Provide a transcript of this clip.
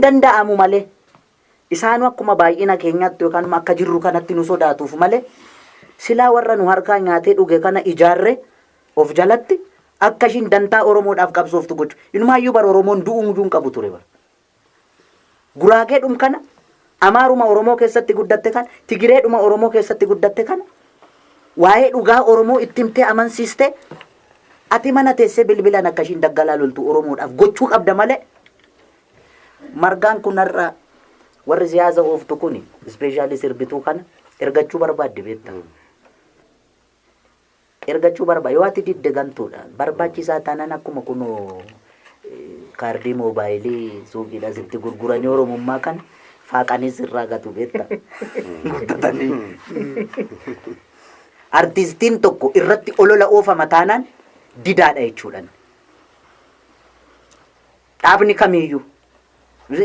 danda'amu malee isaanu akkuma baay'ina keenyaatti yookaan akka jirru kanatti nu sodaatuuf malee silaa warra nu harkaa nyaatee dhuge kana ijaarre of jalatti akka ishiin dantaa Oromoodhaaf qabsooftu gochu. Inumaayyuu bara Oromoon du'uun qabu ture bara. Guraageedhum kana Amaaruma Oromoo keessatti guddatte kana Tigireedhuma Oromoo keessatti guddatte kana waa'ee dhugaa Oromoo itti himtee amansiiste ati mana teessee bilbilaan akka ishiin daggalaa loltu Oromoodhaaf gochuu qabda malee margaan kunarraa warri siyaasa ooftu kuni ispeeshaalii sirbituu kana ergachuu barbaadde beektaa. Ergachuu barbaade yoo ati didde gantuudha barbaachisaa taanaan akkuma kunoo kaardii moobaayilii suuqiidhaa sitti gurguranii Oromummaa kana faaqanii sirraa gatu beektaa. Artistiin tokko irratti olola oofama taanaan didaadha jechuudhaan. Dhaabni kamiiyyuu